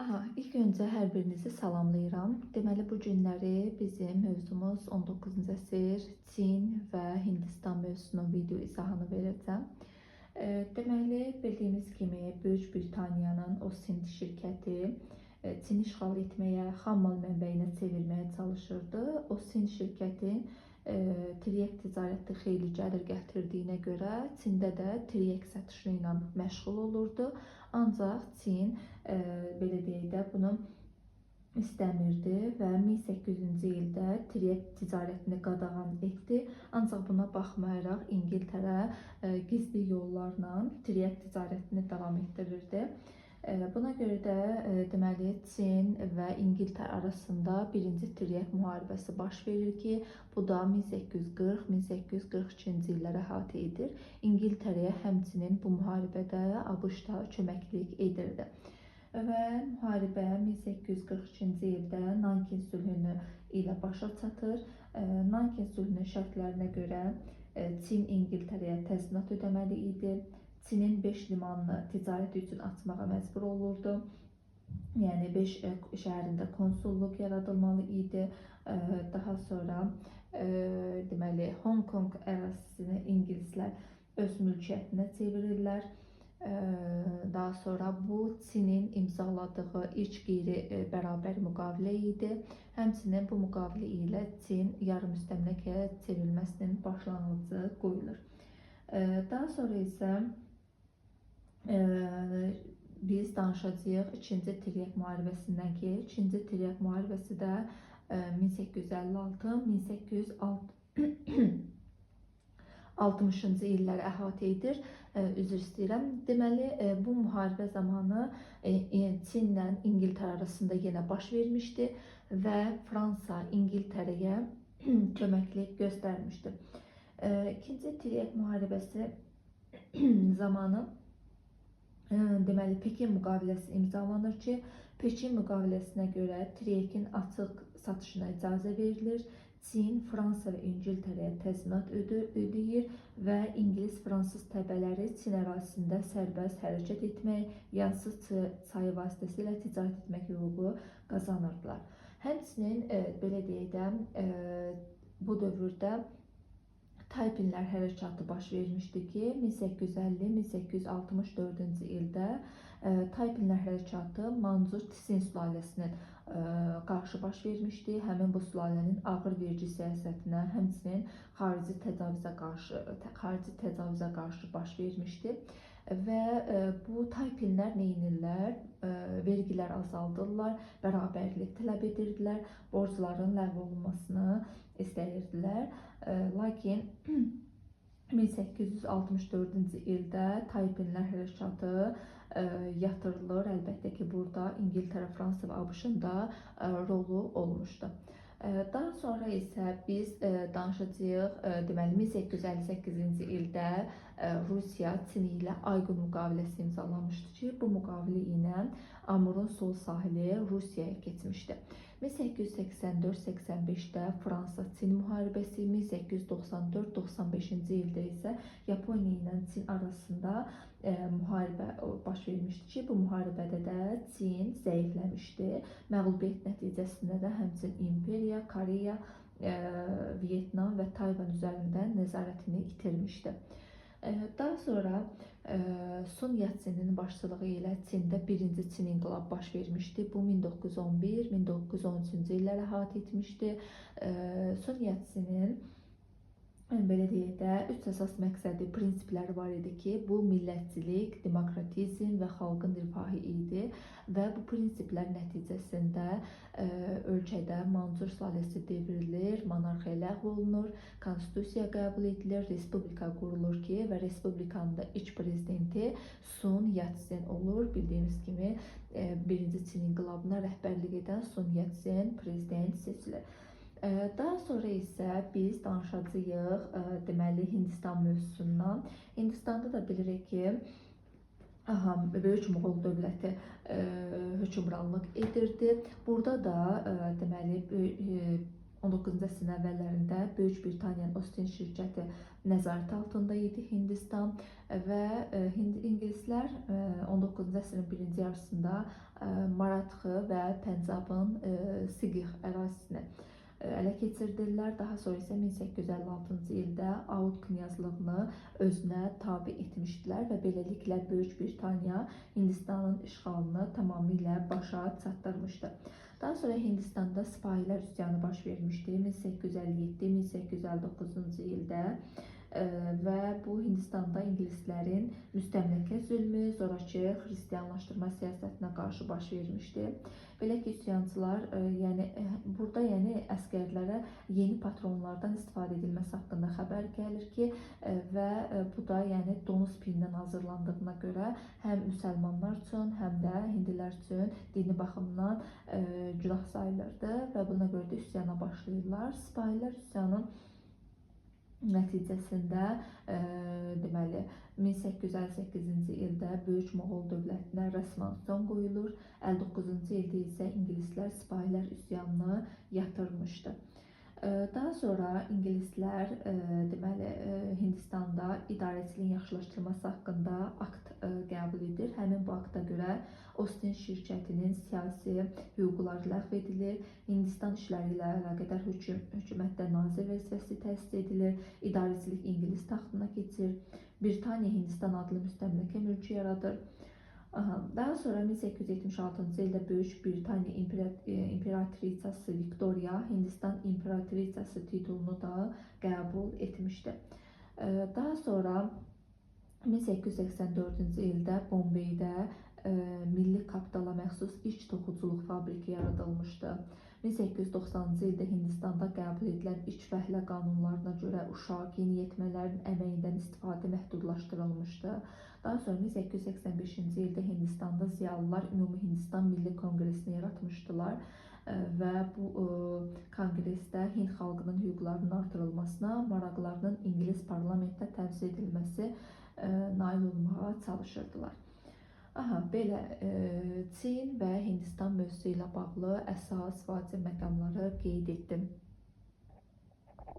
İlk öncə hər birinizi salamlayıram. Deməli, bu günləri bizim mövzumuz 19-cu əsr Çin və Hindistan mövzusunun video izahını verəcəm. Deməli, bildiyimiz kimi Böyük Britaniyanın Osint şirkəti Çini işğal etməyə, xammal mənbəyinə çevirməyə çalışırdı. Osint şirkəti tiryək ticarəti xeyli gəlir gətirdiyinə görə Çində də tiryək satışı ilə məşğul olurdu. Ancaq Çin belə deyək də bunu istəmirdi və 1800-cü ildə tiryək ticarətini qadağan etdi. Ancaq buna baxmayaraq İngiltərə gizli yollarla tiryək ticarətini davam etdirirdi. Buna görə də deməli Çin və İngiltərə arasında birinci tiryək müharibəsi baş verir ki, bu da 1840-1842-ci illərə əhatə edir. İngiltərəyə həmçinin bu müharibədə ABŞ da köməklik edirdi. Və müharibə 1842-ci ildə Nankin sülhünü ilə başa çatır. Nankin sülhünün şərtlərinə görə Çin İngiltərəyə təzminat ödəməli idi. Çinin 5 limanını ticarət üçün açmağa məcbur olurdu. Yəni 5 şəhərində konsulluq yaradılmalı idi. Daha sonra deməli Hong Kong ərazisini ingilislər öz mülkiyyətinə çevirirlər. Daha sonra bu Çinin imzaladığı ilk qeyri-bərabər müqavilə idi. Həmçinin bu müqavilə ilə Çin yarım müstəmləkəyə çevrilməsinin başlanğıcı qoyulur. Daha sonra isə biz danışacağıq ikinci tiryək müharibəsindən ki, ikinci tiryək müharibəsi də 1856-1860-cı illəri əhatə edir. Üzr istəyirəm. Deməli, bu müharibə zamanı Çinlə İngiltərə arasında yenə baş vermişdi və Fransa İngiltərəyə köməklik göstərmişdi. İkinci tiryək müharibəsi zamanı deməli Pekin müqaviləsi imzalanır ki, Pekin müqaviləsinə görə tiryəkin açıq satışına icazə verilir. Çin, Fransa və İngiltərəyə təzminat ödəyir və İngilis-Fransız təbəələri Çin ərazisində sərbəst hərəkət etmək, Yansız çayı vasitəsilə ticarət etmək hüququ qazanırdılar. Həmçinin belə deyək də bu dövrdə Taypinlər hərəkatı baş vermişdi ki, 1850-1864-cü ildə Taypinlər hərəkatı Mancur Tsin sülaləsinin qarşı baş vermişdi. Həmin bu sülalənin ağır vergi siyasətinə, həmçinin xarici təcavüzə qarşı baş vermişdi. Və bu Taypinlər neynirlər? Vergilər azaldırlar, bərabərlik tələb edirdilər, borcların ləğv olunmasını istəyirdilər. Lakin 1864-cü ildə Taypinlər hərəkatı yatırılır. Əlbəttə ki, burada İngiltərə, Fransa və ABŞ-ın da rolu olmuşdu. Daha sonra isə biz danışacağıq, deməli 1858-ci ildə Rusiya Çin ilə Ayqun müqaviləsi imzalanmışdı ki, bu müqavilə ilə Amurun sol sahili Rusiyaya keçmişdi. 1884-85-də Fransa-Çin müharibəsi, 1894-95-ci ildə isə Yaponiya ilə Çin arasında müharibə baş vermişdi ki, bu müharibədə də Çin zəifləmişdi. Məğlubiyyət nəticəsində də həmçinin İmperiya, Koreya, Vyetnam və Tayvan üzərində nəzarətini itirmişdi. Daha sonra Sun Yat-senin başçılığı ilə Çində birinci Çin inqilabı baş vermişdi. Bu 1911-1913-cü illərə əhatə etmişdi. Sun Yat-senin belə deyək də, 3 əsas məqsədi, prinsipləri var idi ki, bu millətçilik, demokratizm və xalqın rifahı idi və bu prinsiplər nəticəsində ölkədə Mancur sülaləsi devrilir, monarxiya ləğv olunur, konstitusiya qəbul edilir, respublika qurulur ki, və respublikanın da ilk prezidenti Sun Yat-sen olur. Bildiyimiz kimi, birinci Çin inqilabına rəhbərlik edən Sun Yat-sen prezident seçilir. Daha sonra isə biz danışacağıq deməli Hindistan mövzusundan. Hindistanda da bilirik ki, Böyük Moğol dövləti hökmranlıq edirdi. Burada da deməli 19-cu əsrin əvvəllərində Böyük Britaniyanın Ostin şirkəti nəzarət altında idi Hindistan və ingilislər 19-cu əsrin birinci yarısında Maratxı və Pəncabın Siqix ərazisini ələ keçirdilər. Daha sonra isə 1856-cı ildə Aud knyazlığını özünə tabe etmişdilər və beləliklə Böyük Britaniya Hindistanın işğalını tamamilə başa çatdırmışdı. Daha sonra Hindistanda sipahilər üsyanı baş vermişdi 1857-1859-cu ildə və bu Hindistanda ingilislərin müstəmləkə zülmü, zorakı xristianlaşdırma siyasətinə qarşı baş vermişdi. Belə ki, üsyançılar burada əsgərlərə yeni patronlardan istifadə edilməsi haqqında xəbər gəlir ki, və bu da donuz piyindən hazırlandığına görə həm müsəlmanlar üçün, həm də hindlilər üçün dini baxımdan günah sayılırdı və buna görə də üsyana başlayırlar. Sipahilər üsyanı nəticəsində deməli 1858-ci ildə Böyük Moğol dövlətinə rəsmən son qoyulur. 59-cu ildə isə ingilislər sipahilər üsyanını yatırmışdı. Daha sonra ingilislər deməli Hindistanda idarəçiliyin yaxşılaşdırılması haqqında akt qəbul edir. Həmin bu akta görə Ostin şirkətinin siyasi hüquqları ləğv edilir. Hindistan işləri ilə əlaqədar hökumətdə nazir vəzifəsi təsis edilir. İdarəçilik ingilis taxtına keçir. Britaniya Hindistan adlı müstəmləkə mülkü yaradır. Daha sonra 1876-cı ildə Böyük Britaniya İmperatritsası Viktoriya Hindistan İmperatritsası titulunu da qəbul etmişdi. Daha sonra 1884-cü ildə Bombeydə milli kapitala məxsus ilk toxuculuq fabriki yaradılmışdı. 1890-cı ildə Hindistanda qəbul edilən ilk fəhlə qanunlarına görə uşaq, yeniyetmələrin əməyindən istifadə məhdudlaşdırılmışdı. Daha sonra 1885-ci ildə Hindistanda ziyalılar Ümumi Hindistan Milli Konqresini yaratmışdılar və bu konqresdə Hind xalqının hüquqlarının artırılmasına, maraqlarının İngilis parlamentdə təmsil edilməsi nail olmağa çalışırdılar. Belə Çin və Hindistan mövzusu ilə bağlı əsas vacib məqamları qeyd etdim.